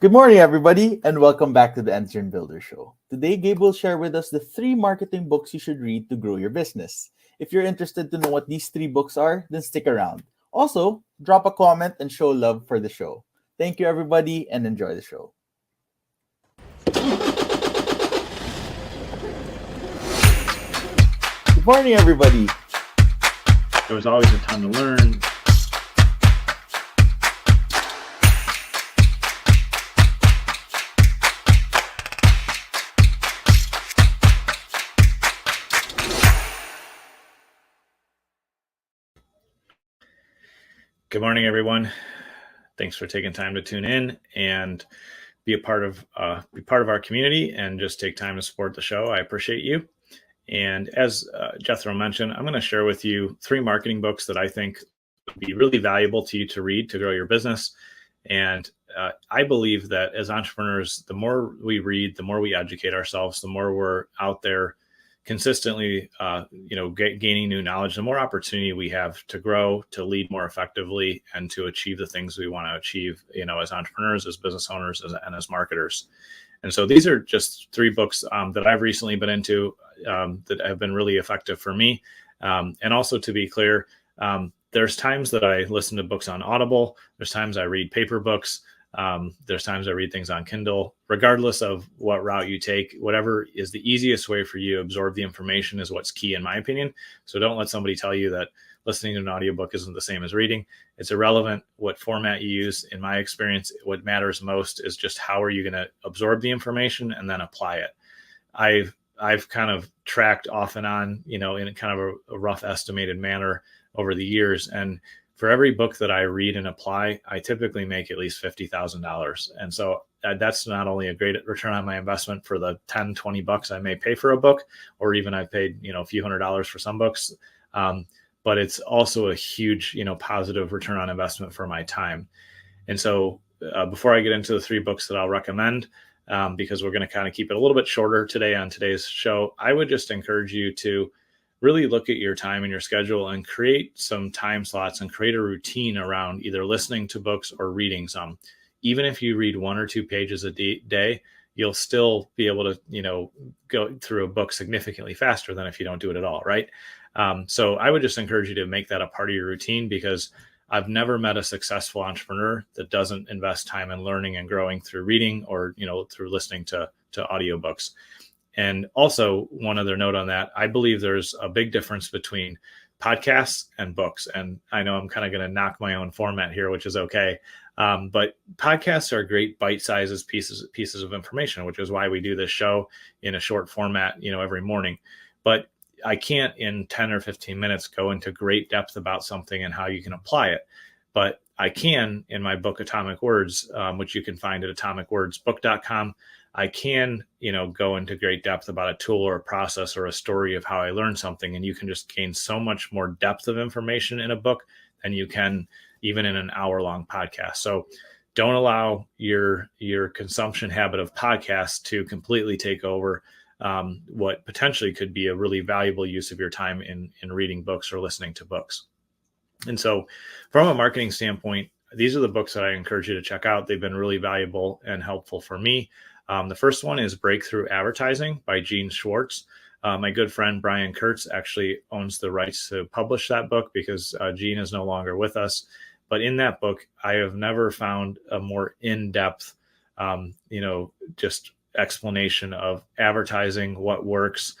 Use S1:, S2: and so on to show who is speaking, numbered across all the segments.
S1: Good morning, everybody, and welcome back to the Enter Builder Show. Today, Gabe will share with us the three marketing books you should read to grow your business. If you're interested to know what these three books are, then stick around. Also, drop a comment and show love for the show. Thank you, everybody, and enjoy the show. Good morning, everybody.
S2: There was always a ton to learn. Good morning, everyone. Thanks for taking time to tune in and be a part of our community and just take time to support the show. I appreciate you. And as Jethro mentioned, I'm going to share with you three marketing books that I think would be really valuable to you to read to grow your business. And I believe that as entrepreneurs, the more we read, the more we educate ourselves, the more we're out there consistently, gaining new knowledge, the more opportunity we have to grow, to lead more effectively, and to achieve the things we want to achieve, as entrepreneurs, as business owners, and as marketers. And so these are just three books that I've recently been into that have been really effective for me. And also, to be clear, there's times that I listen to books on Audible. There's times I read paper books. There's times I read things on Kindle. Regardless of what route you take, whatever is the easiest way for you to absorb the information is what's key, in my opinion. So don't let somebody tell you that listening to an audiobook isn't the same as reading. It's irrelevant what format you use. In my experience, what matters most is just how are you going to absorb the information and then apply it. I've kind of tracked off and on, in a kind of a rough estimated manner over the years. And for every book that I read and apply, I typically make at least $50,000. And so that's not only a great return on my investment for the 10, 20 bucks I may pay for a book, or even I've paid, a few $100s for some books. But it's also a huge, positive return on investment for my time. And so before I get into the three books that I'll recommend, because we're going to kind of keep it a little bit shorter today on today's show, I would just encourage you to really look at your time and your schedule and create some time slots and create a routine around either listening to books or reading some. Even if you read 1 or 2 pages a day, you'll still be able to, go through a book significantly faster than if you don't do it at all, right? So I would just encourage you to make that a part of your routine, because I've never met a successful entrepreneur that doesn't invest time in learning and growing through reading or, through listening to audiobooks. And also, one other note on that, I believe there's a big difference between podcasts and books. And I know I'm kind of going to knock my own format here, which is okay. But podcasts are great bite-sized pieces of information, which is why we do this show in a short format, every morning. But I can't in 10 or 15 minutes go into great depth about something and how you can apply it. But I can in my book, Atomic Words, which you can find at atomicwordsbook.com. I can, go into great depth about a tool or a process or a story of how I learned something. And you can just gain so much more depth of information in a book than you can even in an hour-long podcast. So don't allow your consumption habit of podcasts to completely take over what potentially could be a really valuable use of your time in reading books or listening to books. And so from a marketing standpoint, these are the books that I encourage you to check out. They've been really valuable and helpful for me. The first one is Breakthrough Advertising by Gene Schwartz. My good friend Brian Kurtz actually owns the rights to publish that book because Gene is no longer with us. But in that book, I have never found a more in-depth, just explanation of advertising, what works,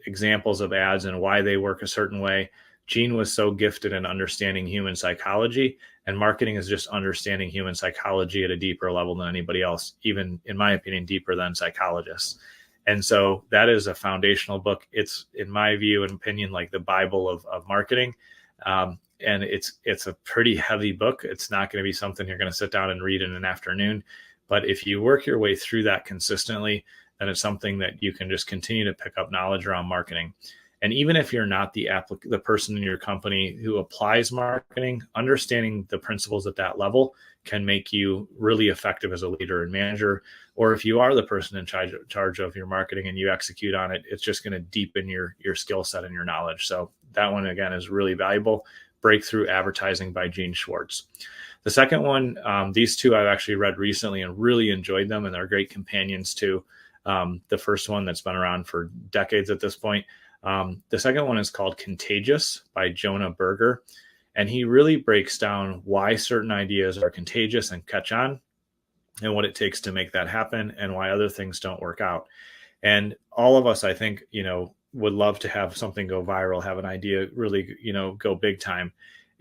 S2: examples of ads and why they work a certain way. Gene was so gifted in understanding human psychology, and marketing is just understanding human psychology at a deeper level than anybody else, even in my opinion, deeper than psychologists. And so that is a foundational book. It's, in my view and opinion, like the Bible of marketing. And it's a pretty heavy book. It's not going to be something you're going to sit down and read in an afternoon. But if you work your way through that consistently, then it's something that you can just continue to pick up knowledge around marketing. And even if you're not the person in your company who applies marketing, understanding the principles at that level can make you really effective as a leader and manager. Or if you are the person in charge of your marketing and you execute on it, it's just going to deepen your skill set and your knowledge. So that one, again, is really valuable. Breakthrough Advertising by Gene Schwartz. The second one, these two I've actually read recently and really enjoyed them, and they're great companions to the first one that's been around for decades at this point. The second one is called Contagious by Jonah Berger, and he really breaks down why certain ideas are contagious and catch on, and what it takes to make that happen, and why other things don't work out. And all of us, I think, would love to have something go viral, have an idea really, go big time.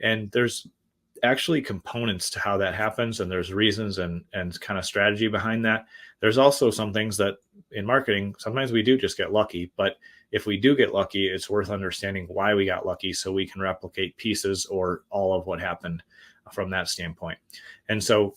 S2: And there's actually components to how that happens, and there's reasons and kind of strategy behind that. There's also some things that in marketing, sometimes we do just get lucky, but if we do get lucky, it's worth understanding why we got lucky so we can replicate pieces or all of what happened from that standpoint. And so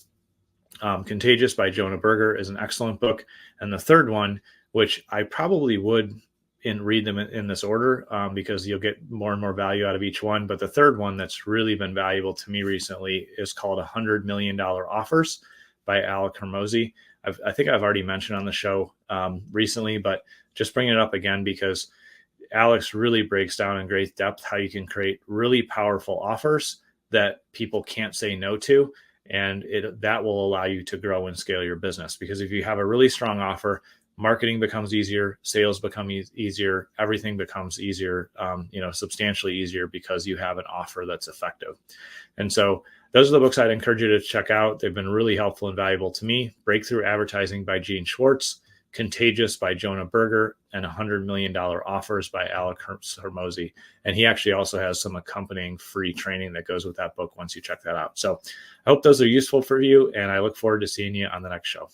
S2: Contagious by Jonah Berger is an excellent book. And the third one, which I probably would read them in this order because you'll get more and more value out of each one. But the third one that's really been valuable to me recently is called $100 Million Offers by Alec Hormozi. I think I've already mentioned on the show recently, but just bringing it up again because Alex really breaks down in great depth how you can create really powerful offers that people can't say no to. And that will allow you to grow and scale your business. Because if you have a really strong offer, marketing becomes easier, sales become easier, everything becomes easier, substantially easier because you have an offer that's effective. And so those are the books I'd encourage you to check out. They've been really helpful and valuable to me. Breakthrough Advertising by Gene Schwartz, Contagious by Jonah Berger, and $100 Million Offers by Alec Hormozi. And he actually also has some accompanying free training that goes with that book once you check that out. So I hope those are useful for you, and I look forward to seeing you on the next show.